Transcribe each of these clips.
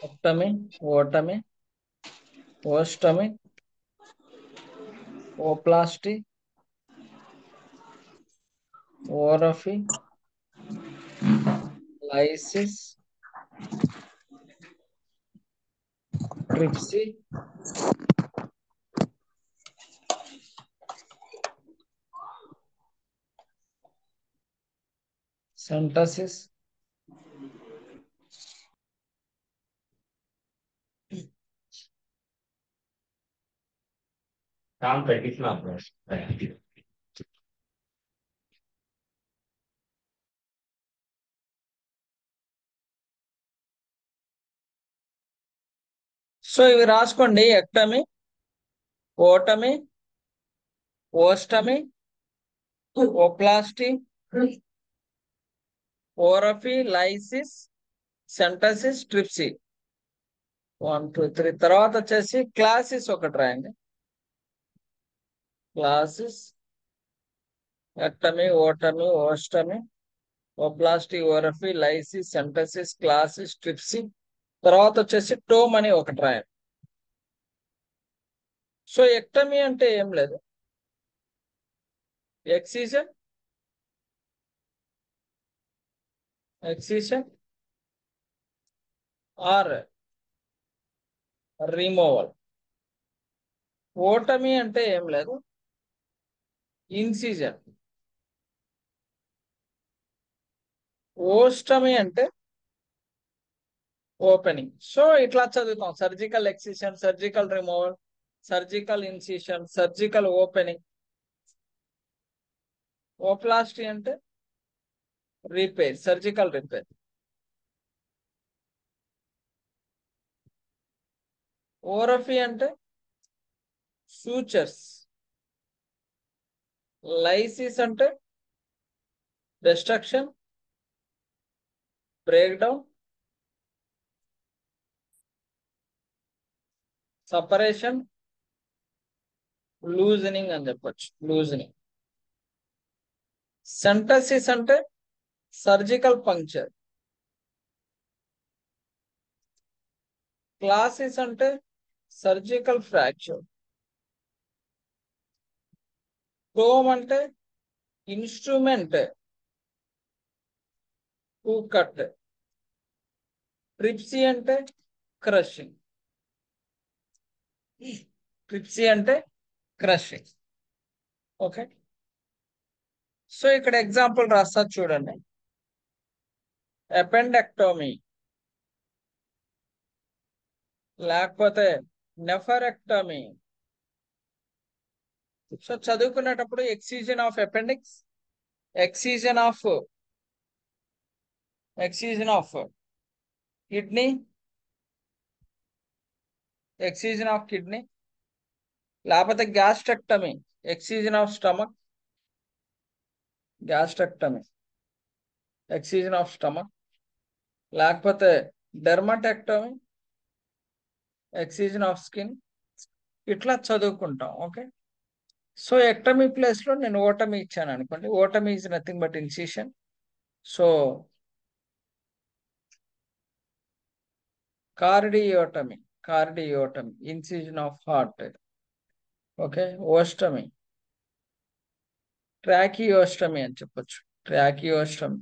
Ectomy, otomy, ostomy, oplasty, orrhaphy, lysis, tripsy, centesis, so ఇవి రాసుకోండి. Ectomy, otomy, ostomy, oplasty, orrhaphy, lysis, centesis, tripsy. 1 2 3. తర్వాత వచ్చేసి clasis ఒకటి రాయండి. Clasis, ectomy, otomy, ostomy, oplasty, orrhaphy, lysis, centesis, clasis, tripsy. తర్వాత వచ్చేసి tome అని ఒకటి రాయండి. సో ఎక్టమీ అంటే ఏం లేదు, ఎక్సిజన్, ఎక్సిషన్ ఆర్ రిమూవల్. ఓటమీ అంటే ఏం లేదు, ఇన్సిజన్. ఓస్టమీ అంటే ఓపెనింగ్. సో ఇట్లా చదువుతాం: surgical excision, surgical removal, surgical incision, surgical opening. Oplasty అంటే రిపేర్, సర్జికల్ రిపేర్. ఓరఫీ అంటే సూచర్స్. లైసిస్ అంటే destruction, break down, separation, loosening అని చెప్పొచ్చు, లూజనింగ్. సెంటసిస్ అంటే సర్జికల్ పంక్చర్. క్లాసిస్ అంటే సర్జికల్ ఫ్రాక్చర్. టోమ్ అంటే ఇన్స్ట్రుమెంట్ టు కట్. ట్రిప్సీ అంటే crushing. Tripsy అంటే క్రషింగ్. ఓకే. సో ఇక్కడ ఎగ్జాంపుల్ రాస్తా చూడండి. అపెండెక్టోమీ, లేకపోతే నెఫరెక్టమీ. సో చదువుకునేటప్పుడు excision of appendix, excision of kidney, excision of kidney, లేకపోతే gastrectomy, excision of stomach, gastrectomy, excision of stomach, లేకపోతే డెర్మటెక్టమీ, ఎక్సిజన్ ఆఫ్ స్కిన్. ఇట్లా చదువుకుంటాం. ఓకే. సో ఎక్టమీ ప్లేస్ లో నేను ఓటమీ ఇచ్చాను అనుకోండి. Otomy is nothing but incision. So cardiotomy, incision of heart. Okay. Ostomy, tracheostomy అని చెప్పొచ్చు. Tracheostomy,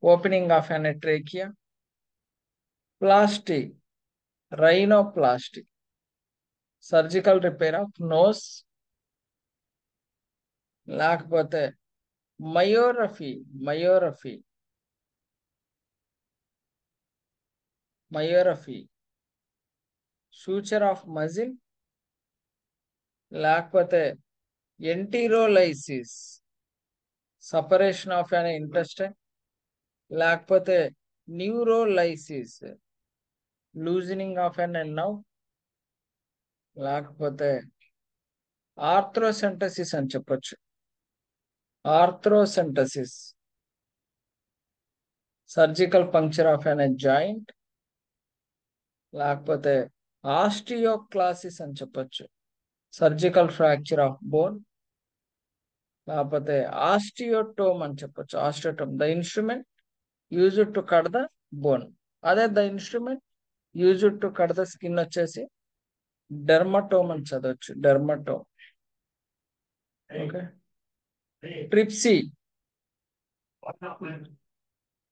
opening of an trachea. Plasty, rhinoplasty, surgical repair of nose. లేకపోతే myorrhaphy, suture of muscle. లేకపోతే enterolysis, separation of an intestine. లేకపోతే neurolysis, loosening of an nerve. లేకపోతే arthrocentesis అని చెప్పొచ్చు. Arthrocentesis, surgical puncture of an joint. లేకపోతే osteoclasis అని చెప్పొచ్చు, surgical fracture of bone. లేకపోతే ఆస్టియోటోమ్ అని చెప్పొచ్చు. The instrument used to cut the bone. అదే the instrument used to cut the skin వచ్చేసి డెర్మటోమ్ అని చదవచ్చు, dermatome. Okay. Tripsy,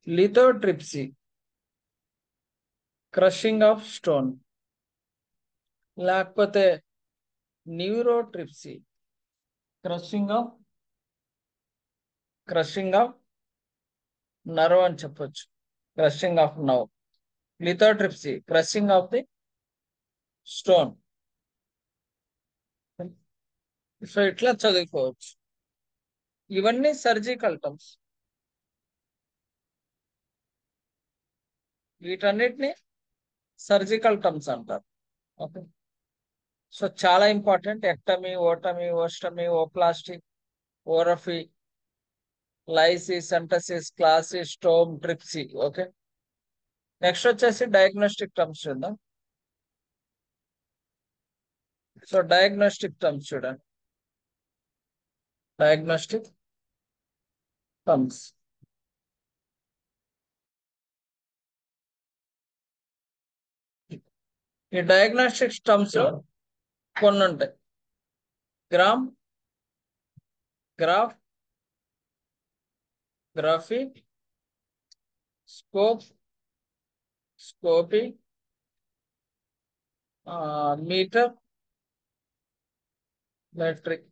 lithotripsy, crushing of stone, లేకపోతే న్యూరోట్రిప్సీ, క్రషింగ్ ఆఫ్ నర్వ్ అని చెప్పొచ్చు, crushing of nerve. Lithotripsy, crushing of the stone. So ఇట్లా చదువుకోవచ్చు. ఇవన్నీ సర్జికల్ టర్మ్స్. వీటన్నిటిని సర్జికల్ టర్మ్స్ అంటారు. ఓకే. సో చాలా important. Ectomy, otomy, ostomy, oplastic, orrhaphy, lysis, centesis, clasis, stome, tripsy. Okay. Next వచ్చేసి diagnostic terms చూద్దాం. సో డయాగ్నోస్టిక్ టర్మ్స్ చూడండి. Diagnostic terms. ఈ డయాగ్నోస్టిక్ టర్మ్స్ కొన్ని ఉంటాయి. Gram, graph, graphy, scope, scopy, meter, metric.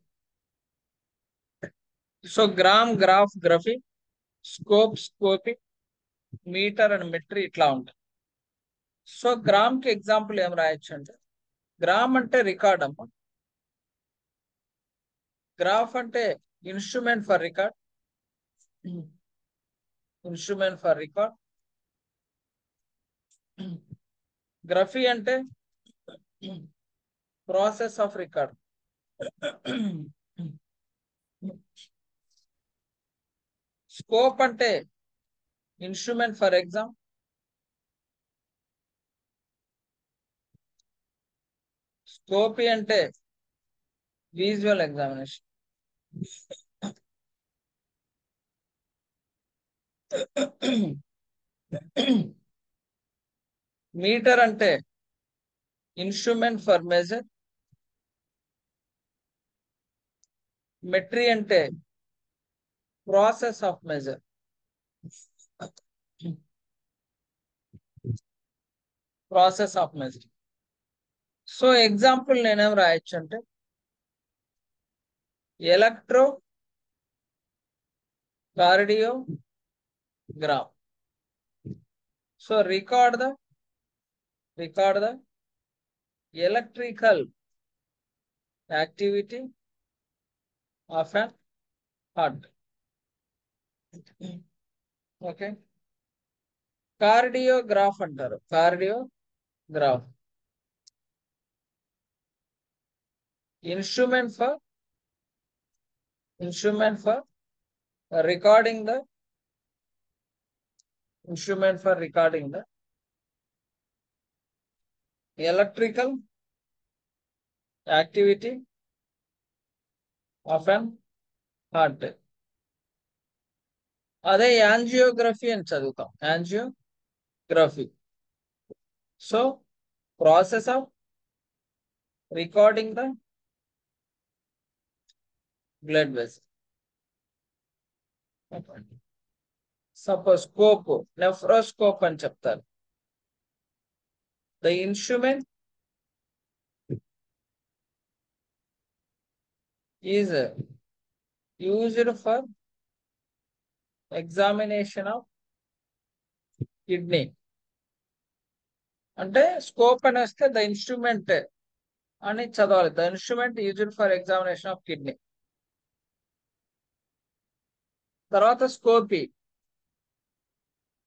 So gram, graph, graphy, scope, scopy, meter and metry ఇట్లా ఉంటాయి. So gram కి example ఏం రాయొచ్చు అంటే, గ్రామ్ అంటే రికార్డ్ అమ్మ, గ్రాఫ్ అంటే instrument for record, instrument for record. Graphy అంటే ప్రాసెస్ ఆఫ్ రికార్డ్. స్కోప్ అంటే ఇన్స్ట్రుమెంట్ ఫర్ ఎగ్జామ్. స్కోపీ అంటే విజువల్ ఎగ్జామినేషన్. మీటర్ అంటే ఇన్స్ట్రుమెంట్ ఫర్ మెజర్. మెట్రీ అంటే process of measure. Process of measure. So example నేనేం రాయొచ్చు అంటే, electrocardiogram. So record the electrical activity of an heart. Okay. Cardiograph అంటారు, cardiograph. Instrument for recording the electrical activity of an heart. అదే angiography అని చదువుతాం, angiography. So process of recording the blood vessel. Suppose scope, nephroscope అని చెప్తారు. The instrument is used for examination of kidney. అంటే scope అని వస్తే the instrument అని చదవాలి. The instrument used for examination of kidney. తర్వాత scopy,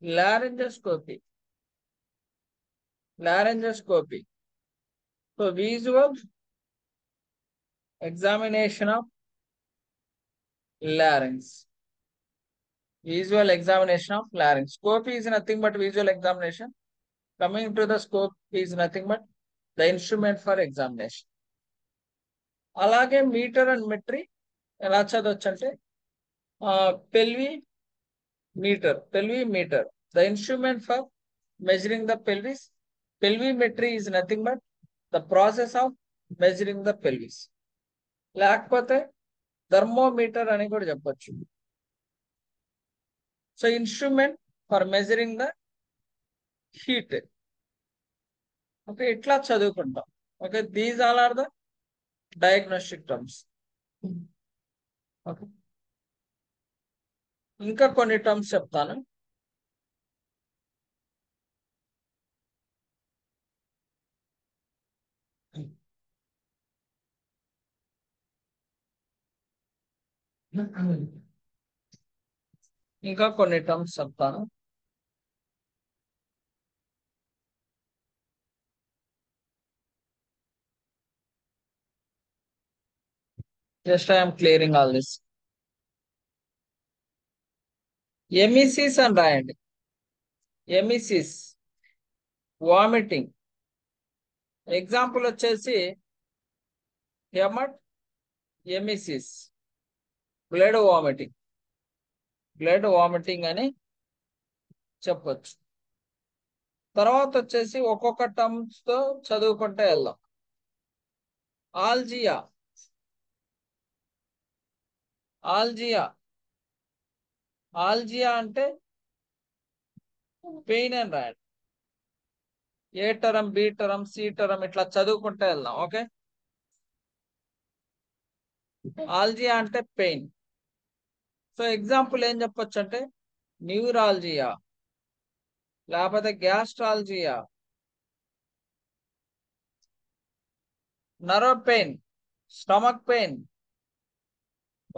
laryngoscopy. So visual examination of larynx. Visual examination of larynx. Scope is nothing but visual examination. Coming to the scope is nothing but the instrument for examination. అలాగే meter and metry ఎలా చదవచ్చు అంటే, pelvimeter, the instrument for measuring the pelvis Pelvimetry is nothing but the process of measuring the pelvis. లేకపోతే thermometer అని కూడా చెప్పొచ్చు. So instrument for measuring the heat. Okay, ఇట్లా చదువుకుంటాం. Okay, these all are the diagnostic terms. Okay, ఇంకా కొన్ని terms చెప్తాను. ఇంకా కొన్ని టర్మ్స్ చెప్తాను. Just I'm clearing all this. Emesis అని రాయండి. Emesis, vomiting. ఎగ్జాంపుల్ వచ్చేసి hematemesis, blood vomiting. Blood vomiting అని చెప్పొచ్చు. తర్వాత వచ్చేసి ఒక్కొక్క టర్మ్స్ తో చదువుకుంటే వెళ్దాం. ఆల్జియా. ఆల్జియా ఆల్జియా అంటే పెయిన్ అని రాయండి. ఏ టరం, బి టరం, సి టరం ఇట్లా చదువుకుంటే వెళ్దాం. ఓకే, ఆల్జియా అంటే పెయిన్. సో ఎగ్జాంపుల్ ఏం చెప్పొచ్చు అంటే న్యూరాలజియా, లేకపోతే gastralgia, nerve pain, stomach pain.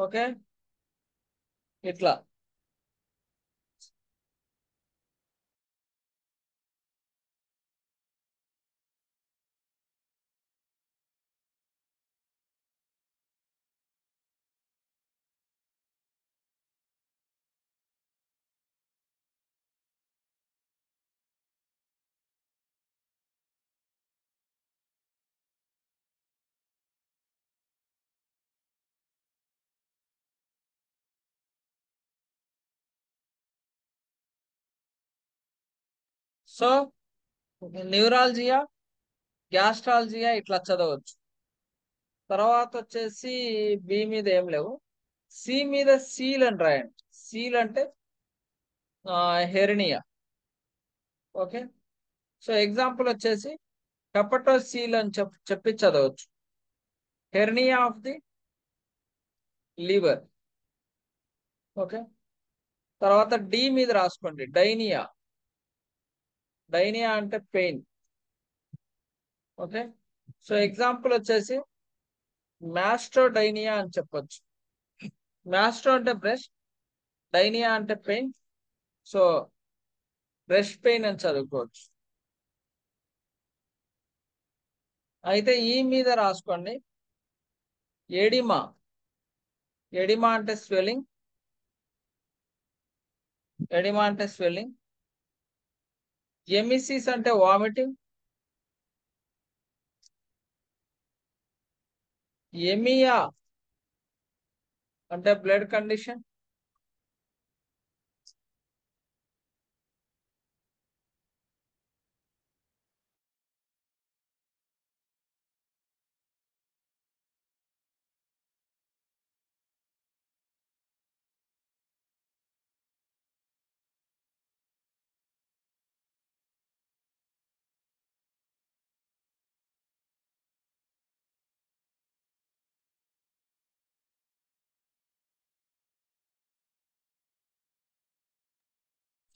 Okay, ఇట్లా. సో న్యూరాలజియా, గ్యాస్ట్రాలజియా ఇట్లా చదవచ్చు. తర్వాత వచ్చేసి బి మీద ఏం లేవు. సి మీద సీల్ అని రాయండి. సీల్ అంటే హెర్నియా. ఓకే, సో ఎగ్జాంపుల్ వచ్చేసి హెపటోసీల్ అని చెప్పి చదవచ్చు. Hernia of the liver. Okay, తర్వాత డి మీద రాసుకోండి, డైనియా. డైనియా అంటే పెయిన్. ఓకే, సో ఎగ్జాంపుల్ వచ్చేసి మ్యాస్ట్రోడైనియా అని చెప్పొచ్చు. మ్యాస్ట్రో అంటే బ్రెస్ట్, డైనియా అంటే పెయిన్. సో బ్రెస్ట్ పెయిన్ అని చదువుకోవచ్చు. అయితే ఈ మీద రాసుకోండి, ఎడిమా. ఎడిమా అంటే స్వెల్లింగ్. ఎడిమా అంటే స్వెల్లింగ్. ఎమిసిస్ అంటే వామిటింగ్. ఎమియా అంటే బ్లడ్ కండిషన్.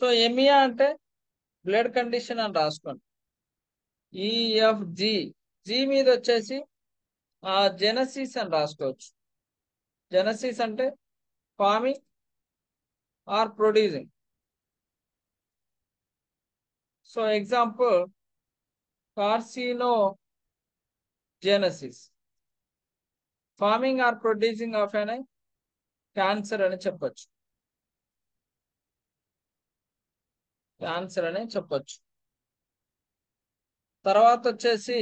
సో ఎమియా అంటే బ్లడ్ కండిషన్ అని రాసుకోండి. ఈఎఫ్జి. జి మీద వచ్చేసి జెనసిస్ అని రాసుకోవచ్చు. జెనసిస్ అంటే forming or producing. So example carcinogenesis, forming or producing of an cancer అని చెప్పొచ్చు. క్యాన్సర్ అని చెప్పొచ్చు. తర్వాత వచ్చేసి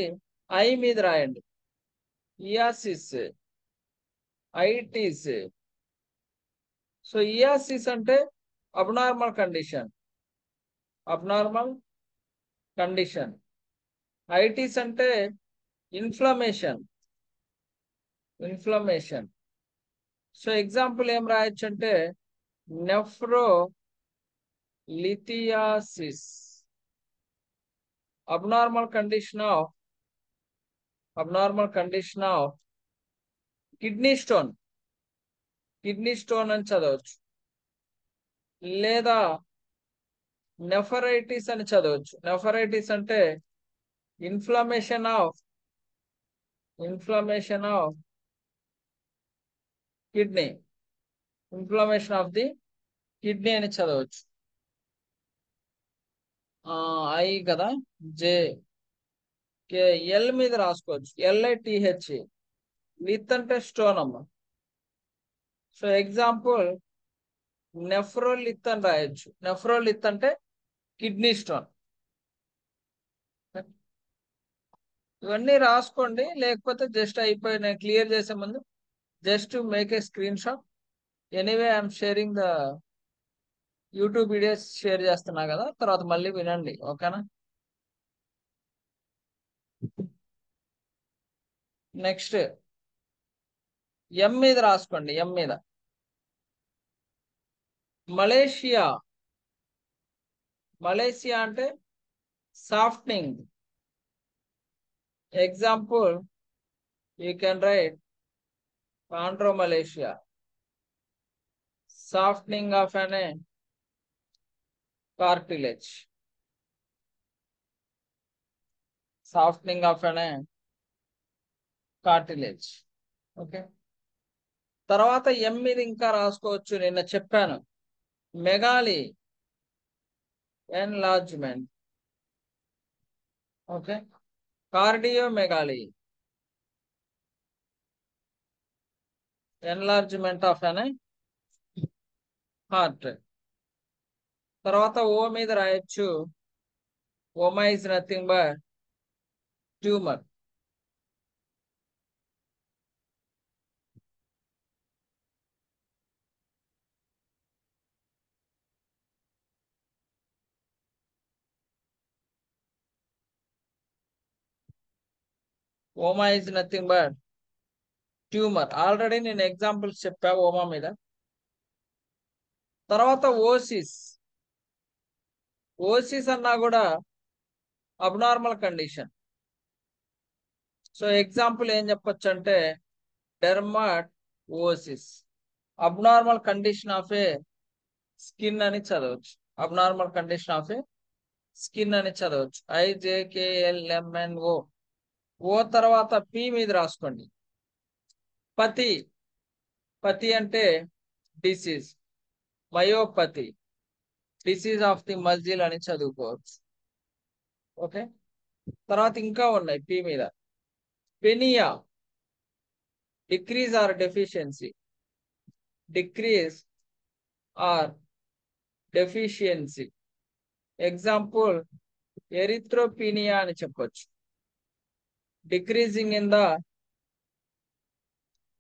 ఐ మీద రాయండి, ఇయాసిస్, ఐటిస్. సో ఇయాసిస్ అంటే అబ్నార్మల్ కండిషన్. Abnormal condition. ఐటిస్ అంటే ఇన్ఫ్లమేషన్. సో ఎగ్జాంపుల్ ఏం రాయొచ్చు అంటే nephrolithiasis, abnormal condition of kidney stone అని చదవచ్చు, లేదా నెఫరైటిస్ అని చదవచ్చు. నెఫరైటిస్ అంటే inflammation of kidney, inflammation of the kidney అని చదవచ్చు. ఐ కదా, జే కే, ఎల్ మీద రాసుకోవచ్చు, LITH, లిత్ అంటే స్టోన్ అమ్మ. సో ఎగ్జాంపుల్ నెఫ్రోలిత్ అని రాయొచ్చు. నెఫ్రోలిత్ అంటే కిడ్నీ స్టోన్. ఇవన్నీ రాసుకోండి, లేకపోతే జస్ట్ అయిపోయి నేను క్లియర్ చేసే ముందు just make a screen shot. Anyway I'm sharing the YouTube videos share చేస్తున్నా కదా, తర్వాత మళ్ళీ వినండి, ఓకేనా. నెక్స్ట్ ఎం మీద రాసుకోండి. ఎం మీద మలేషియా అంటే softening. Example you can write chondromalacia, softening of అనే కార్టిలేజ్, ఓకే. తర్వాత ఎం మీద ఇంకా రాసుకోవచ్చు, నిన్న చెప్పాను, megaly enlargement, okay. Cardiomegaly, enlargement of అనే హార్ట్. తర్వాత ఓ మీద రాయొచ్చు, oma is nothing but tumor. Oma is nothing but tumor. Already నేను ఎగ్జాంపుల్స్ చెప్పా ఓమా మీద. తర్వాత ఓసిస్ అన్నా కూడా అబ్నార్మల్ కండిషన్. సో ఎగ్జాంపుల్ ఏం చెప్పొచ్చు అంటే dermatosis, abnormal condition of a skin అని చదవచ్చు. Abnormal condition of a skin అని చదవచ్చు. IJKLMNO. ఓ తర్వాత పి మీద రాసుకోండి, పతి అంటే disease, myopathy, disease of the muscle అని చదువుకోవచ్చు, ఓకే. తర్వాత ఇంకా ఉన్నాయి పి మీద, penia, decrease or deficiency. Example erythropenia అని చెప్పొచ్చు, decreasing in the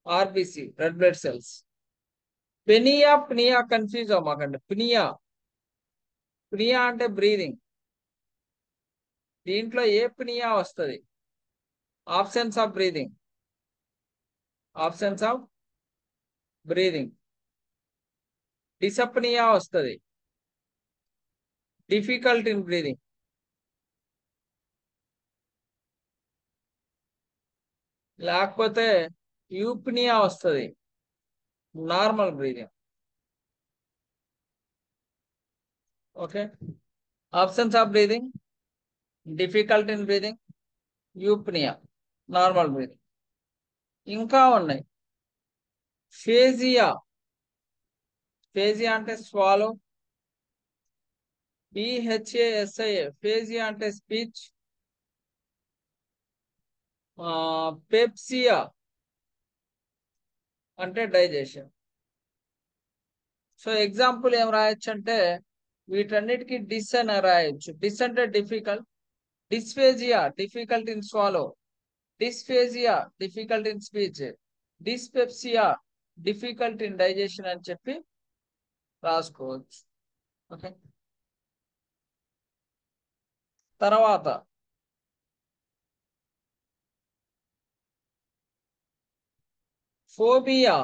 RBC, red blood cells. Pnea confuse అవ్వమాకండి. ప్నియా అంటే బ్రీదింగ్. దీంట్లో ఏ ప్నియా వస్తుంది? Absence of breathing. డిసప్నియా వస్తుంది, డిఫికల్ట్ ఇన్ బ్రీదింగ్. లేకపోతే యూప్నియా వస్తుంది, normal breathing, okay. Absence of breathing, difficult in breathing, eupnea, normal breathing. ఇంకా ఉన్నాయి ఫేజియా అంటే స్వాలో, PHASIA, ఫేజియా అంటే స్పీచ్. పెప్సియా అంటే డైజెషన్. సో ఎగ్జాంపుల్ ఏం రాయొచ్చు అంటే వీటన్నిటికీ డిస్ అని రాయొచ్చు. డిస్ అంటే difficult, dysphasia difficult in swallow, dysphasia difficult in speech, dyspepsia difficult in digestion అని చెప్పి రాసుకోవచ్చు, ఓకే. తర్వాత ఫోబియా,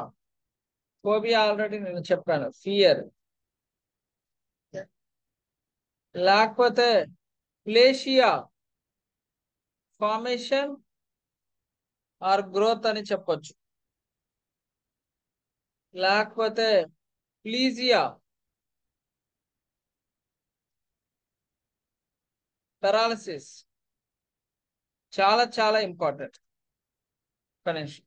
ఫోబియా ఆల్రెడీ నేను చెప్పాను, ఫియర్. లేకపోతే ప్లేషియా, ఫార్మేషన్ ఆర్ గ్రోత్ అని చెప్పొచ్చు. లేకపోతే ప్లీజియా, పెరాలసిస్. చాలా చాలా ఇంపార్టెంట్. ఫినిష్.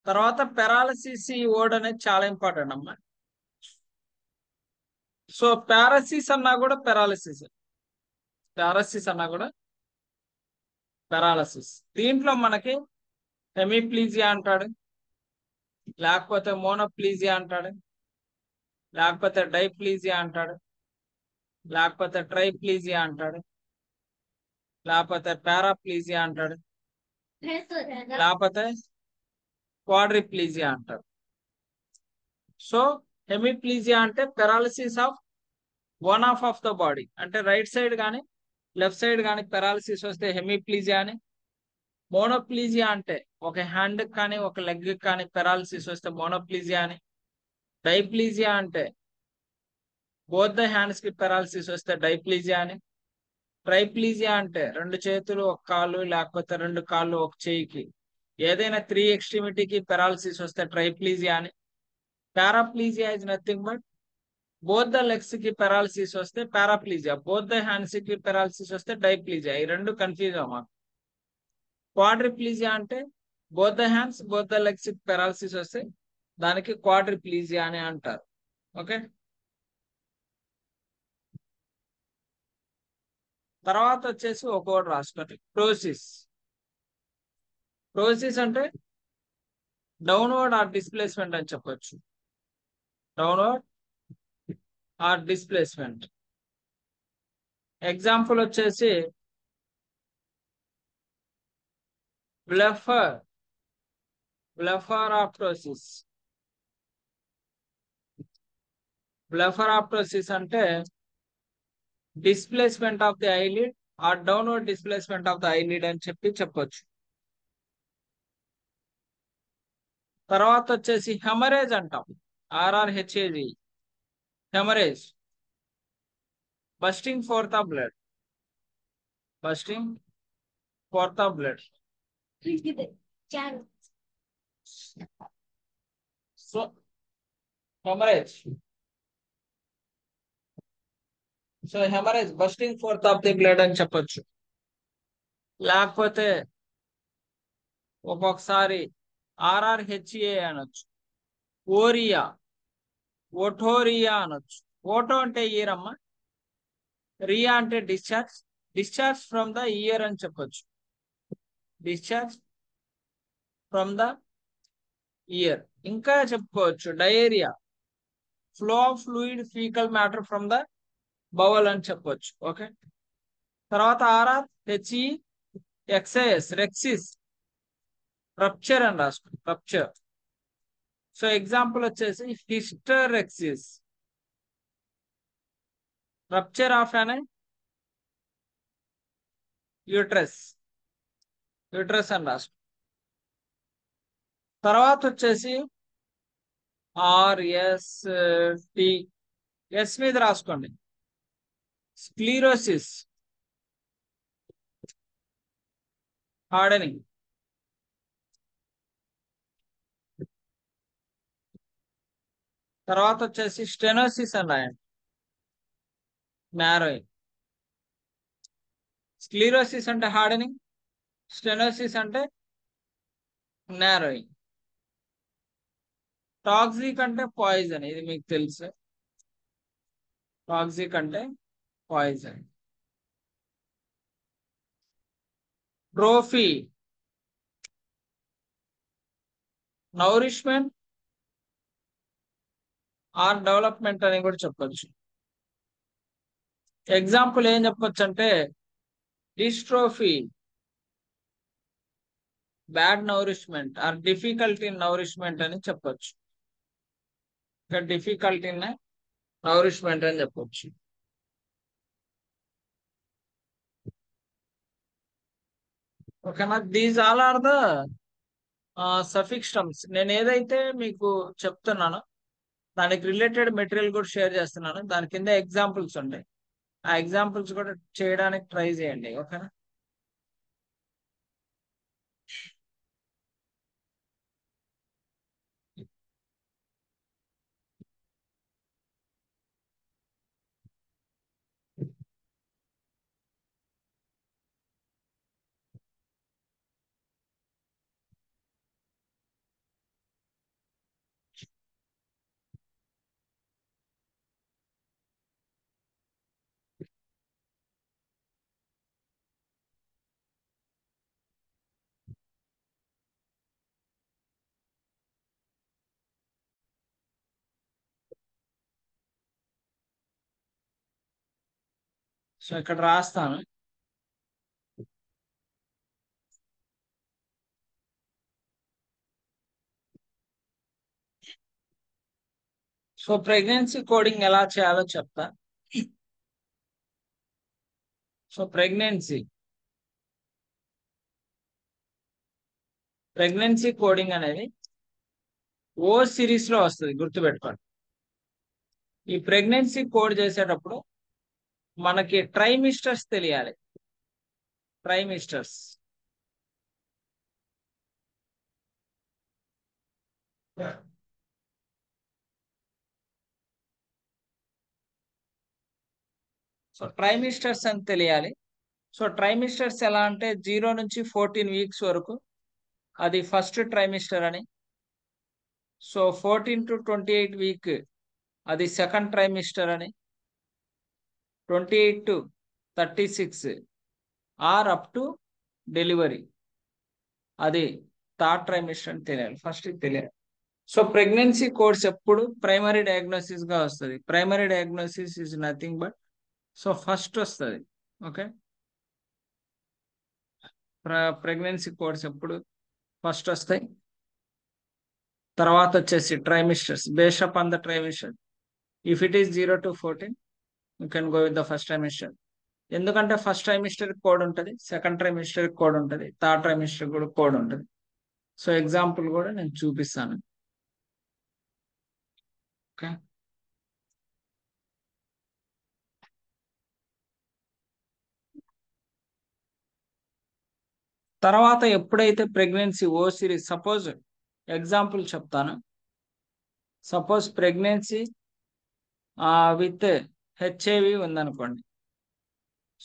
తర్వాత పెరాలసిస్, ఈ వర్డ్ అనేది చాలా ఇంపార్టెంట్ అమ్మా. సో పారాసిస్ అన్నా కూడా పెరాలసిస్, పారాసిస్ అన్నా కూడా పెరాలసిస్. దీంట్లో మనకి హెమిప్లీజియా అంటాడు, లేకపోతే మోనోప్లీజియా అంటాడు, లేకపోతే డైప్లీజియా అంటాడు, లేకపోతే ట్రైప్లీజియా అంటాడు, లేకపోతే పారాప్లీజియా అంటాడు, లేకపోతే క్వాడ్రిప్లీజియా అంటాడు. సో హెమిప్లీజియా అంటే paralysis of one half of the body, అంటే రైట్ సైడ్ కానీ లెఫ్ట్ సైడ్ కానీ పెరాలసిస్ వస్తే హెమిప్లీజియా అని. మోనోప్లీజియా అంటే ఒక హ్యాండ్ కానీ ఒక లెగ్ కానీ పెరాలసిస్ వస్తే మోనోప్లీజియా అని. డైప్లీజియా అంటే బోత్ ద హ్యాండ్స్ కి పెరాలసిస్ వస్తే డైప్లీజియా అని. ట్రైప్లీజియా అంటే రెండు చేతులు ఒక కాళ్ళు, లేకపోతే రెండు కాళ్ళు ఒక చేయికి, ఏదైనా త్రీ ఎక్స్ట్రిమిటీకి పెరాలసిస్ వస్తే ట్రైప్లీజియా అని. Paraplegia is nothing but both the legs కి పెరాలసిస్ వస్తే పారాప్లీజియా, బోత్ ద హ్యాండ్స్ కి పెరాలసిస్ వస్తే డైప్లీజియా. ఈ రెండు కన్ఫ్యూజ్ అమ్మా. క్వాడ్రిప్లీజియా అంటే both the hands both the legs కి పెరాలసిస్ వస్తే దానికి క్వాడ్రిప్లీజియా అని అంటారు. ఓకే. తర్వాత వచ్చేసి ఒక వర్డ్ రాసుకోండి, ప్రోసిస్. ప్రోసిస్ అంటే డౌన్వర్డ్ ఆర్ డిస్ప్లేస్మెంట్ అని చెప్పొచ్చు. Downward are displacement. ఎగ్జాంపుల్ వచ్చేసి బ్లెఫర్, బ్లెఫారాప్టోసిస్. బ్లెఫారాప్టోసిస్ అంటే displacement of the eyelid or downward displacement of the eyelid అని చెప్పొచ్చు. తర్వాత వచ్చేసి హెమరేజ్ అంటాం, RRHAG, hemorrhage. Bursting forth of blood, bursting forth of blood. So hemorrhage, so hemorrhage bursting forth of the blood అని చెప్పొచ్చు. లేకపోతే ఒక్కొక్కసారి ఆర్ఆర్హెచ్ఏ అనొచ్చు, ఓరియా, ఓటోరియా అనొచ్చు. ఓటో అంటే ఇయర్ అమ్మా, రియా అంటే discharge, discharge from the year అని చెప్పొచ్చు. Discharge from the year. ఇంకా చెప్పుకోవచ్చు diarrhoea, flow of fluid faecal matter from the bowel అని చెప్పొచ్చు. ఓకే. తర్వాత ఆర్ఆర్హెచ్ఈ ఎక్స్ఐఎస్, రెక్సిస్, రప్చర్ అని రాసుకో, రప్చర్. సో ఎగ్జాంపుల్ వచ్చేసి హిస్టరెక్సిస్, రప్చర్ ఆఫ్ అనే యూట్రస్, యూట్రస్ అని రాసుకో. తర్వాత వచ్చేసి RST ఎస్ మీద రాసుకోండి. Sclerosis, hardening. తర్వాత వచ్చేసి స్టెనోసిస్ అని రాయండి, నారోయింగ్. స్క్లీరోసిస్ అంటే హార్డనింగ్, స్టెనోసిస్ అంటే నారోయింగ్. టాక్సిక్ అంటే పాయిజన్, ఇది మీకు తెలుసు. టాక్సిక్ అంటే poison. Trophy, nourishment or development అని కూడా చెప్పొచ్చు. ఎగ్జాంపుల్ ఏం చెప్పొచ్చు అంటే dystrophy, bad nourishment or difficulty in nourishment అని చెప్పొచ్చు. ఇక్కడ డిఫికల్టీ ఇన్ నౌరిష్మెంట్ అని చెప్పొచ్చు. ఓకేనా, these all are the suffix terms. నేను ఏదైతే మీకు చెప్తున్నానో దానికి రిలేటెడ్ మెటీరియల్ కూడా షేర్ చేస్తున్నాను. దాని కింద ఎగ్జాంపుల్స్ ఉంటాయి, ఆ ఎగ్జాంపుల్స్ కూడా చేయడానికి ట్రై చేయండి. ఓకేనా. సో ఇక్కడ రాస్తాను. సో ప్రెగ్నెన్సీ కోడింగ్ ఎలా చేయాలో చెప్తా. సో ప్రెగ్నెన్సీ కోడింగ్ అనేది ఓ సిరీస్ లో వస్తుంది, గుర్తుపెట్టుకోండి. ఈ ప్రెగ్నెన్సీ కోడ్ చేసేటప్పుడు మనకి ట్రైమిస్టర్స్ తెలియాలి. ట్రైమిస్టర్స్, సో ట్రైమిస్టర్స్ అని తెలియాలి. సో ట్రైమిస్టర్స్ ఎలా అంటే 0 నుంచి 14 వీక్స్ వరకు అది ఫస్ట్ ట్రైమిస్టర్ అని. సో 14 టు 28 వీక్ అది సెకండ్ ట్రైమిస్టర్ అని. 28 to 36 or up to delivery అది థర్డ్ ట్రైమిస్టర్ అని తెలియాలి, ఫస్ట్ తెలియాలి. సో ప్రెగ్నెన్సీ కోడ్స్ ఎప్పుడు ప్రైమరీ డయాగ్నోసిస్ గా వస్తుంది. Primary diagnosis is nothing but, so first వస్తుంది. ఓకే, ప్రెగ్నెన్సీ కోడ్స్ ఎప్పుడు ఫస్ట్ వస్తాయి. తర్వాత వచ్చేసి trimesters, based upon the trimester. If it is 0 to 14 you can go with the first trimester. ఎందుకంటే first trimester code ఉంటుంది, second trimester code ఉంటుంది, third trimester కూడా code ఉంటుంది. సో ఎగ్జాంపుల్ కూడా నేను చూపిస్తాను. ఓకే, తర్వాత ఎప్పుడైతే ప్రెగ్నెన్సీ ఓ సిరీస్, సపోజ్ ఎగ్జాంపుల్ చెప్తాను. సపోజ్ ప్రెగ్నెన్సీ విత్ హెచ్ఐవి ఉందనుకోండి.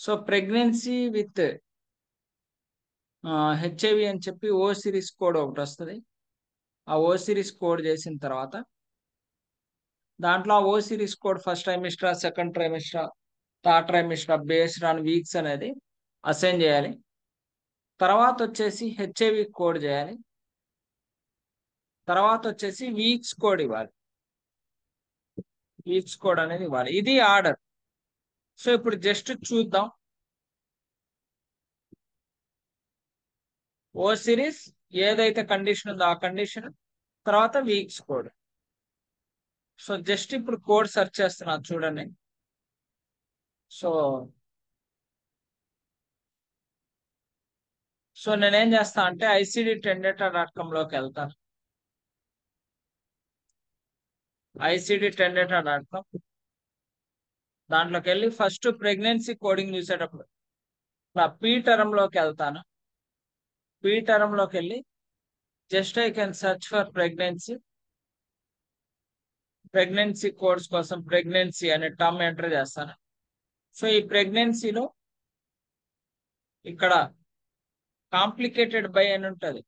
సో ప్రెగ్నెన్సీ విత్ హెచ్ఐవి అని చెప్పి ఓ సిరీస్ కోడ్ ఒకటి వస్తుంది. ఆ ఓ సిరీస్ కోడ్ చేసిన తర్వాత దాంట్లో ఆ O series code first trimester, second trimester, third trimester based on weeks అనేది అసైన్ చేయాలి. తర్వాత వచ్చేసి హెచ్ఐవి కోడ్ చేయాలి. తర్వాత వచ్చేసి వీక్స్ కోడ్ ఇవ్వాలి. వీక్స్ కోడ్ అనేది ఇవ్వాలి. ఇది ఆర్డర్. సో ఇప్పుడు జస్ట్ చూద్దాం. ఓ సిరీస్ ఏదైతే కండిషన్ ఉందో ఆ కండిషన్, తర్వాత వీక్స్ కోడ్. సో జస్ట్ ఇప్పుడు కోడ్ సెర్చ్ చేస్తున్నా చూడండి. సో సో నేనేం చేస్తా అంటే ICD10data.com లోకి వెళ్తాను. ఐసిడి టెండెంట్ అని అర్థం. దాంట్లోకి వెళ్ళి ఫస్ట్ ప్రెగ్నెన్సీ కోడింగ్ చూసేటప్పుడు నా పీ టర్మ్ లోకి వెళ్తాను. పీ టర్మ్ లోకి వెళ్ళి just I can search for pregnancy codes కోసం ప్రెగ్నెన్సీ అనే టర్మ్ ఎంటర్ చేస్తాను. సో ఈ ప్రెగ్నెన్సీలో ఇక్కడ కాంప్లికేటెడ్ బై అని ఉంటుంది.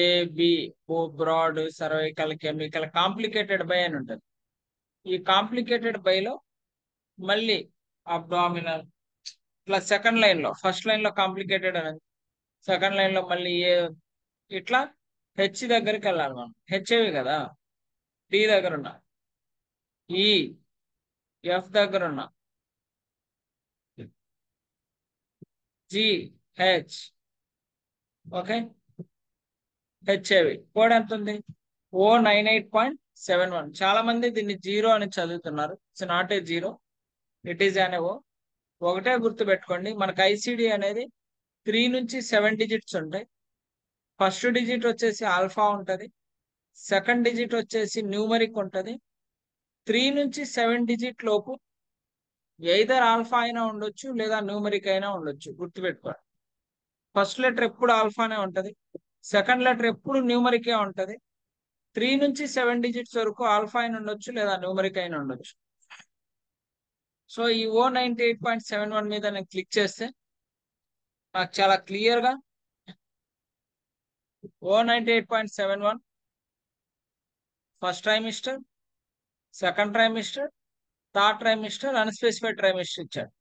AB O broad cervical chemical complicated by అని ఉంటుంది. ఈ కాంప్లికేటెడ్ బైలో మళ్ళీ అబ్డామినల్ ఇట్లా సెకండ్ లైన్ లో, ఫస్ట్ లైన్ లో కాంప్లికేటెడ్ అనేది, సెకండ్ లైన్ లో మళ్ళీ ఏ ఇట్లా హెచ్ దగ్గరికి వెళ్ళాలి మనం. హెచ్ఏవి కదా, డి దగ్గర ఉన్నా, ఈ ఎఫ్ దగ్గర ఉన్నా, G H, okay. HAV code ఎంత ఉంది? O98.71. చాలా మంది దీన్ని జీరో అని చదువుతున్నారు. It's not a zero, it is అనే ఓ. ఒకటే గుర్తు పెట్టుకోండి, మనకు ఐసిడి అనేది 3 నుంచి 7 డిజిట్స్ ఉంటాయి. ఫస్ట్ డిజిట్ వచ్చేసి ఆల్ఫా ఉంటుంది, సెకండ్ డిజిట్ వచ్చేసి న్యూమరిక్ ఉంటుంది. 3 నుంచి 7 డిజిట్ లోపు ఎయిదర్ ఆల్ఫా అయినా ఉండొచ్చు లేదా న్యూమరిక్ అయినా ఉండొచ్చు. గుర్తుపెట్టుకోండి, ఫస్ట్ లెటర్ ఎప్పుడు ఆల్ఫానే ఉంటుంది, సెకండ్ లెటర్ ఎప్పుడు న్యూమరికే ఉంటుంది. 3 నుంచి 7 డిజిట్స్ వరకు ఆల్ఫా అయినా ఉండొచ్చు లేదా న్యూమరిక్ అయినా ఉండొచ్చు. సో ఈ O98.71 మీద నేను క్లిక్ చేస్తే నాకు చాలా క్లియర్ గా O98.71 first trimester, second trimester, third trimester, unspecified trimester ఇచ్చాడు.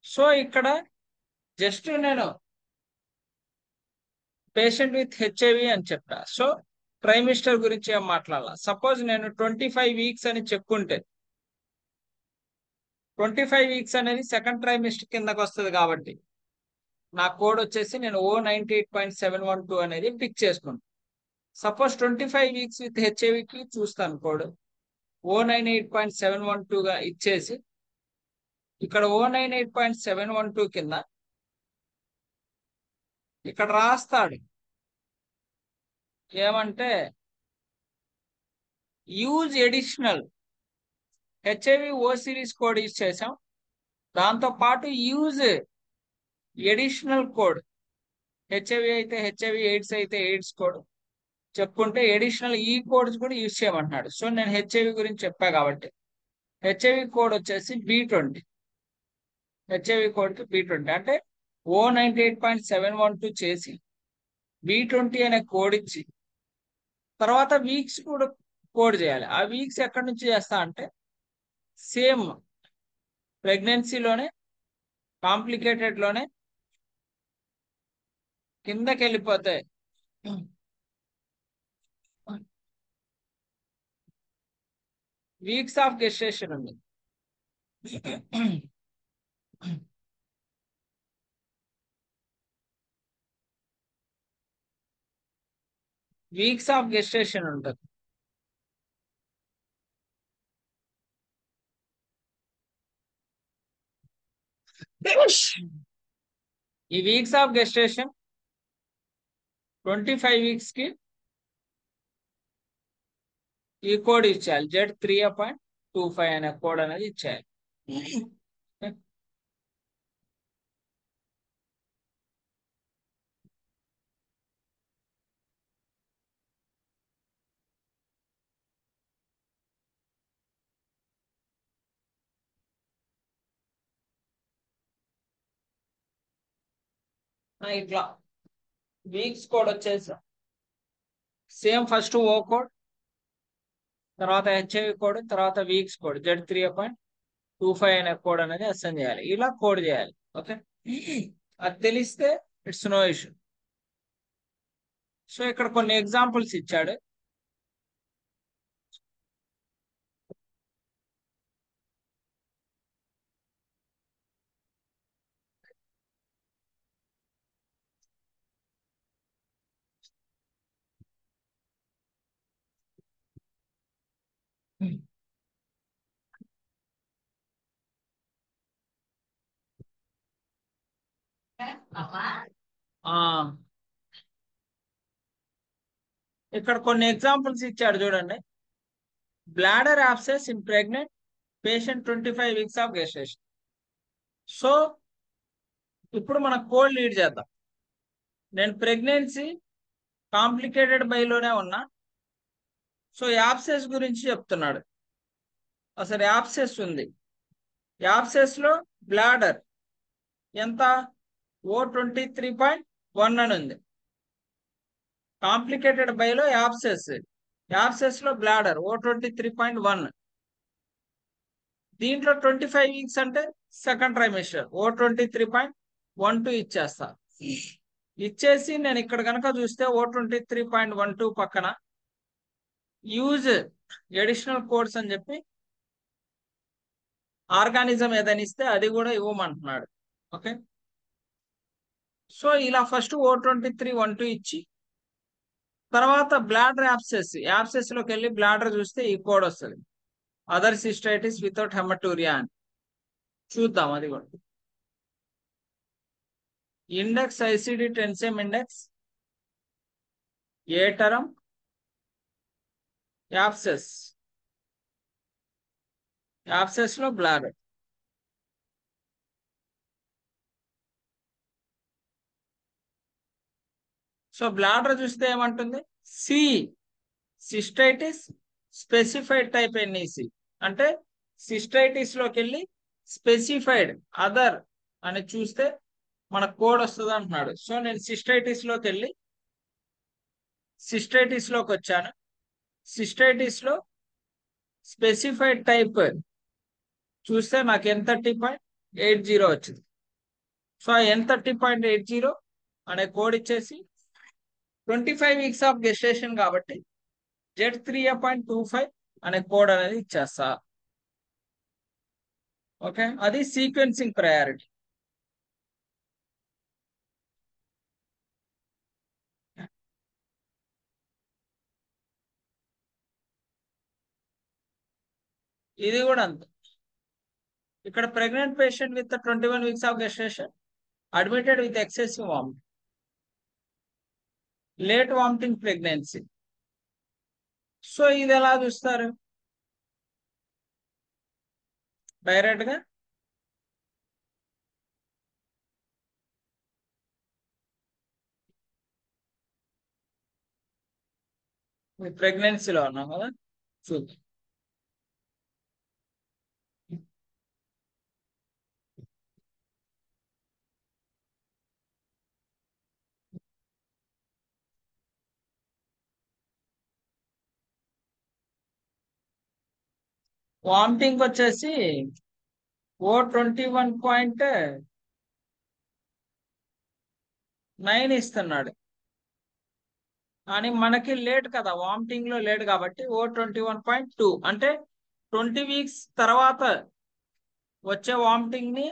సో ఇక్కడ జస్ట్ నేను పేషెంట్ విత్ హెచ్ఐవి అని చెప్పా. సో ట్రైమిస్టర్ గురించి ఏం మాట్లాడాల. సపోజ్ నేను 25 వీక్స్ అని చెప్పుకుంటే 25 వీక్స్ అనేది సెకండ్ ట్రైమిస్టర్ కిందకి వస్తుంది కాబట్టి నా కోడ్ వచ్చేసి నేను O98.712 అనేది పిక్ చేసుకుంటాను. సపోజ్ 25 వీక్స్ విత్ హెచ్ఐవికి చూస్తాను కోడ్ O98.712 గా ఇచ్చేసి ఇక్కడ O98.712 కింద ఇక్కడ రాస్తాడు ఏమంటే యూజ్ ఎడిషనల్ హెచ్ఐవి ఓ సిరీస్ కోడ్ యూజ్ చేసాం, దాంతో పాటు యూజ్ ఎడిషనల్ కోడ్, హెచ్ఐవి అయితే హెచ్ఐవి, ఎయిడ్స్ అయితే ఎయిడ్స్ కోడ్ చెప్పుకుంటే ఎడిషనల్ ఈ కోడ్స్ కూడా యూజ్ చేయమంటున్నాడు. సో నేను హెచ్ఐవి గురించి చెప్పా కాబట్టి హెచ్ఐవి కోడ్ వచ్చేసి B20. హెచ్ఐవి కోడ్కి B20 అంటే O98.712 చేసి B20 అనే కోడ్ ఇచ్చి తర్వాత వీక్స్ కూడా కోడ్ చేయాలి. ఆ వీక్స్ ఎక్కడి నుంచి చేస్తా అంటే సేమ్ ప్రెగ్నెన్సీలోనే కాంప్లికేటెడ్ లోనే కిందకి వెళ్ళిపోతే వీక్స్ ఆఫ్ గెస్టేషన్ ఉంది. వీక్స్ ఆఫ్ గెస్టేషన్ ఉంటుంది. ఈ వీక్స్ ఆఫ్ గెస్టేషన్ 25 వీక్స్ కి ఈ కోడ్ ఇచ్చేయాలి, Z3.25 అనే కోడ్ అనేది ఇచ్చేయాలి. ఇట్లా వీక్స్ కోడ్ వచ్చేసి సేమ్ ఫస్ట్ ఓ కోడ్, తర్వాత హెచ్ఐవి కోడ్, తర్వాత వీక్స్ కోడ్ Z3.25 అనే కోడ్ అనేది అసైన్ చేయాలి. ఇలా కోడ్ చేయాలి. ఓకే, అది తెలిస్తే ఇట్స్ నో ఇష్యూ. సో ఇక్కడ కొన్ని ఎగ్జాంపుల్స్ ఇచ్చాడు. ఇక్కడ కొన్ని ఎగ్జాంపుల్స్ ఇచ్చాడు చూడండి. Bladder abscess in pregnant patient 25 weeks of gestation. So ఇప్పుడు మనం కోడ్ లీడ్ చేద్దాం. నేను ప్రెగ్నెన్సీ కాంప్లికేటెడ్ బైలోనే ఉన్నా. సో యాబ్సెస్ గురించి చెప్తున్నాడు. అసలు యాబ్సెస్ ఉంది. యాబ్సెస్ లో బ్లాడర్ ఎంత? O23.1 అని ఉంది. కాంప్లికేటెడ్ బైలో యాబ్సెస్ లో బ్లాడర్ O23.1. దీంట్లో 25 వీక్స్ అంటే సెకండ్ ట్రైమిస్టర్ O23.12 ఇచ్చేస్తా. ఇచ్చేసి నేను ఇక్కడ కనుక చూస్తే O23.12 పక్కన యూజ్ అడిషనల్ కోడ్స్ అని చెప్పి ఆర్గానిజం ఏదైనా ఇస్తే అది కూడా ఇవ్వమంటున్నాడు. ఓకే, సో ఇలా ఫస్ట్ O23.12 ఇచ్చి తర్వాత బ్లాడర్ యాబ్సెస్ లోకి వెళ్ళి బ్లాడర్ చూస్తే ఈ కోడ్ వస్తుంది, అదర్ సిస్టైటిస్ వితౌట్ హెమటూరియా అని. చూద్దాం అది కూడా. Index ICD ten CM index, A term, abscess లో బ్లాడర్. సో బ్లాడర్ చూస్తే ఏమంటుంది? C cystitis specified type NEC అంటే సిస్టైటిస్ లోకి వెళ్ళి స్పెసిఫైడ్ అదర్ అని చూస్తే మన కోడ్ వస్తుంది అంటున్నాడు. సో నేను సిస్టైటిస్ లోకి వచ్చాను. సిస్టైటిస్ లో స్పెసిఫైడ్ టైప్ చూస్తే నాకు N30.80 వచ్చింది. సో N30.80 అనే కోడ్ ఇచ్చేసి 25 వీక్స్ ఆఫ్ గెస్టేషన్ కాబట్టి Z3A.25 అనే కోడ్ అనేది ఇచ్చేస్తా. ఓకే, అది సీక్వెన్సింగ్ ప్రయారిటీ. ఇది కూడా అంతే. ఇక్కడ pregnant patient with 21 weeks of gestation admitted with excessive vomiting, late vomiting pregnancy. So ఇది ఎలా చూస్తారు? డైరెక్ట్ గా ప్రెగ్నెన్సీలో ఉన్నాం కదా, చూద్దాం. వామిటింగ్ వచ్చేసి O21.9 ఇస్తున్నాడు. కానీ మనకి లేట్ కదా, వామిటింగ్ లో లేట్ కాబట్టి O21.2 అంటే 20 వీక్స్ తర్వాత వచ్చే వామిటింగ్ ని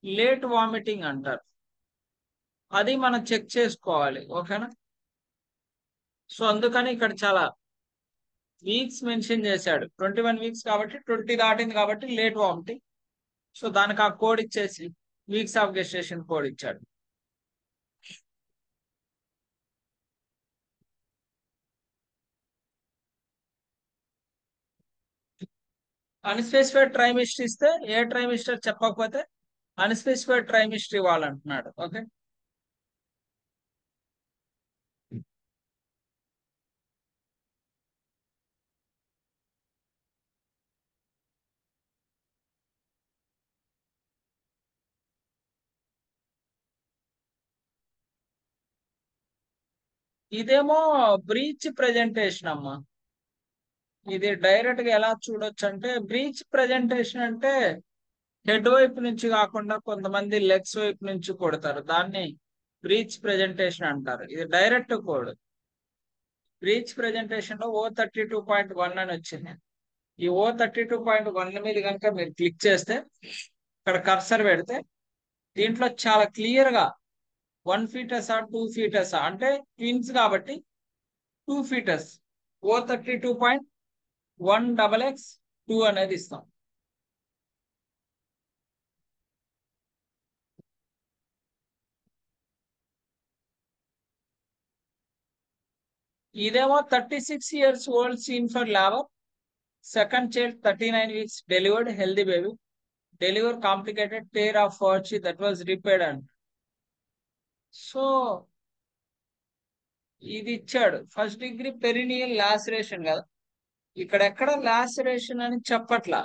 లేట్ వామిటింగ్ అంటారు. అది మనం చెక్ చేసుకోవాలి. ఓకేనా? సో అందుకని ఇక్కడ చాలా వీక్స్ మెన్షన్ చేశాడు. 21 వీక్స్ కాబట్టి 20 దాటింది కాబట్టి లేట్ వామిటింగ్. సో దానికి ఆ కోడ్ ఇచ్చేసి వీక్స్ ఆఫ్ గెస్టేషన్ కోడ్ ఇచ్చాడు. అన్స్పెసిఫైడ్ ట్రైమిస్టర్ ఇస్తే ఏ ట్రైమిస్టర్ చెప్పకపోతే అన్స్పెసిఫైడ్ ట్రైమిస్టర్ ఇవ్వాలంటున్నాడు. ఓకే, ఇదేమో బ్రీచ్ ప్రెజెంటేషన్ అమ్మా. ఇది డైరెక్ట్ గా ఎలా చూడొచ్చు అంటే, బ్రీచ్ ప్రెజెంటేషన్ అంటే హెడ్ వైపు నుంచి కాకుండా కొంతమంది లెగ్స్ వైపు నుంచి కొడతారు, దాన్ని బ్రీచ్ ప్రెజెంటేషన్ అంటారు. ఇది డైరెక్ట్ కోడ్. బ్రీచ్ ప్రెజెంటేషన్ లో O32.1 అని వచ్చింది. ఈ O32.1 మీద కనుక మీరు క్లిక్ చేస్తే ఇక్కడ కర్సర్ పెడితే దీంట్లో చాలా క్లియర్ గా 1 ఫీటసా 2 ఫీటసా అంటే ట్విన్స్ కాబట్టి 2 ఫీటస్ O32.1XX2 అనేది ఇస్తాం. ఇదేమో 36 years old seen for labour Second child, 39 weeks, delivered, healthy baby. Deliver complicated tear of fortune that was repaired and so ఇది ఇచ్చాడు ఫస్ట్ డిగ్రీ పెరినియల్ లాసరేషన్ కదా, ఇక్కడ ఎక్కడ లాసరేషన్ అని చెప్పట్లా,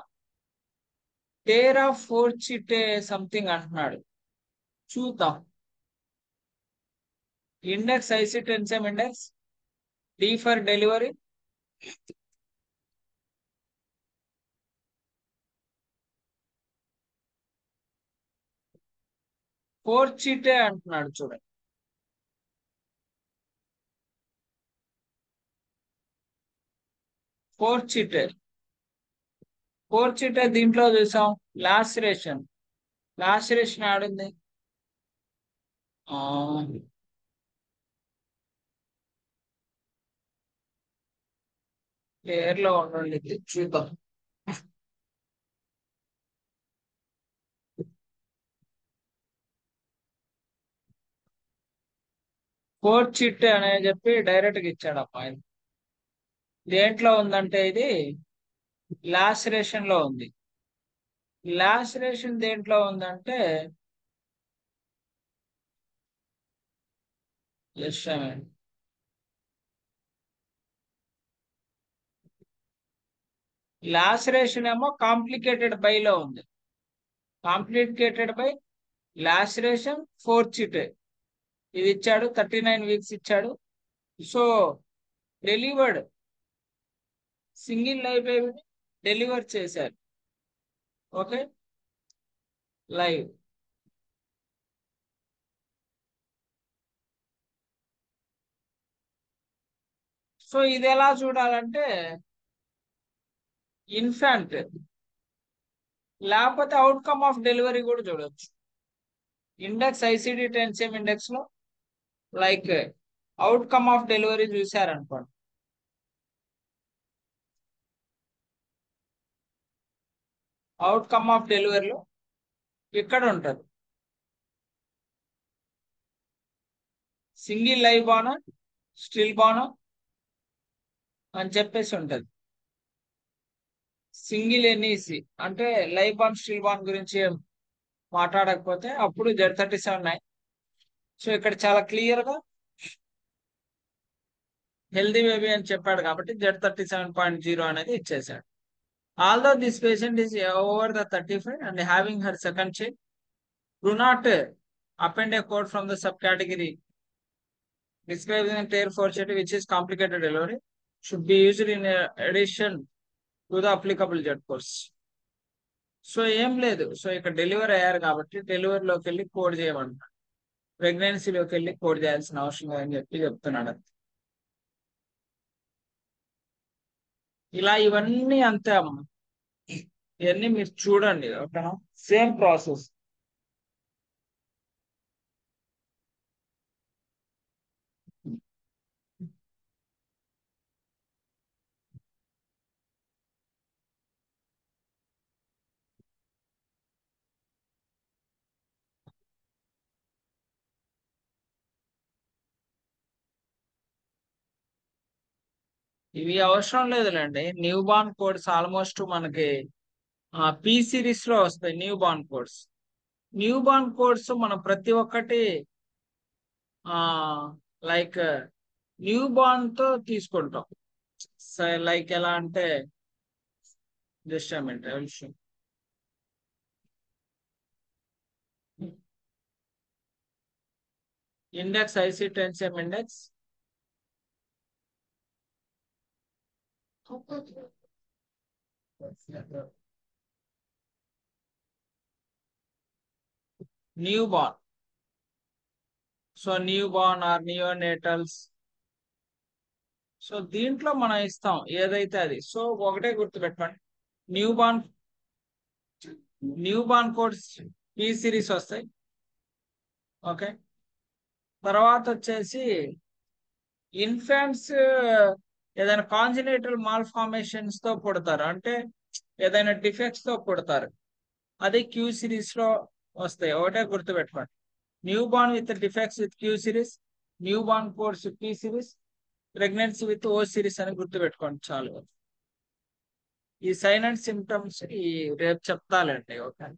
టేర్ ఆఫ్ ఫోర్చిటే సంథింగ్ అంటున్నాడు. చూద్దాం. Index ఐసిటెన్సియం index, D for delivery, ఫోర్చిటే అంటున్నాడు చూడండి. ఫోర్చిటే ఫోర్చిటే దీంట్లో చూసాం లాసరేషన్. లాసరేషన్ ఆడింది పేర్లో ఉండండి, చూద్దాం. ఫోర్చిటే అనే చెప్పి డైరెక్ట్ గా ఇచ్చాడు అమ్మాయి. దేంట్లో ఉందంటే ఇది లాసరేషన్ లో ఉంది. లాసరేషన్ దేంట్లో ఉందంటే లాసరేషన్ ఏమో కాంప్లికేటెడ్ బై లో ఉంది. కాంప్లికేటెడ్ బై లాసరేషన్ ఫోర్చిటే ఇది ఇచ్చాడు, 39 వీక్స్ ఇచ్చాడు. సో డెలివర్డ్ సింగిల్ లైవ్ బేబీని డెలివర్ చేశారు. Okay, live. సో ఇది ఎలా చూడాలంటే ఇన్ఫాంట్ లేకపోతే అవుట్కమ్ ఆఫ్ డెలివరీ కూడా చూడొచ్చు. ఇండెక్స్ ఐసిడి టెన్సియం ఇండెక్స్ లో లైక్ అవుట్కమ్ ఆఫ్ డెలివరీ చూశారనుకోండి, అవుట్కమ్ ఆఫ్ డెలివరీలో ఇక్కడ ఉంటుంది సింగిల్ లైవ్ బానా స్టిల్ బానా అని చెప్పేసి ఉంటది. సింగిల్ ఎన్ఈసి అంటే లైవ్ బాన్ స్టిల్ బాన్ గురించి మాట్లాడకపోతే అప్పుడు Z37 సో ఇక్కడ చాలా క్లియర్ గా హెల్దీ బేబీ అని చెప్పాడు కాబట్టి Z37.0 అనేది ఇచ్చేసాడు. Although this patient is over the 35 and having her second child, do not append a code from the subcategory describing a tear fortiety which is complicated delivery should be used in addition to the applicable Z course. So ఏం లేదు, so ఇక్కడ delivery అయ్యారు కాబట్టి డెలివరీలోకి వెళ్ళి code చేయమంట, ప్రెగ్నెన్సీలోకి వెళ్ళి code చేయాల్సిన అవసరం లేదని చెప్పి చెప్తున్నాడు. ఇలా ఇవన్నీ అంతే అమ్మ, ఇవన్నీ మీరు చూడండి. ఓకేనా, సేమ్ ప్రాసెస్. ఇవి అవసరం లేదులేండి, న్యూ బార్న్ కోడ్స్ ఆల్మోస్ట్ మనకి పి సిరీస్ లో వస్తాయి. New born codes, new born codes మనం ప్రతి ఒక్కటి ఆ లైక్ న్యూ బార్న్ తో తీసుకుంటాం. లైక్ ఎలా అంటే జస్ట్ విషయం index ఐసిటెన్సియం index, newborn. So newborn or neonatals, so దీంట్లో మనం ఇస్తాం ఏదైతే అది. సో ఒకటే గుర్తుపెట్టుకోండి, newborn newborn codes P series వస్తాయి. ఓకే, తర్వాత వచ్చేసి ఇన్ఫాంట్స్ ఏదైనా కాంజినేటల్ మాల్ ఫార్మేషన్స్ తో పుడతారు, అంటే ఏదైనా డిఫెక్ట్స్ తో పుడతారు, అది క్యూ సిరీస్ లో వస్తాయి. ఒకటే గుర్తుపెట్టుకోండి, newborn with defects with Q series, newborn codes P series, pregnancy with O series అని గుర్తుపెట్టుకోండి చాలు. ఈ సైన్ అండ్ సిమ్టమ్స్ ఈ రేపు చెప్తాలండి. ఓకే.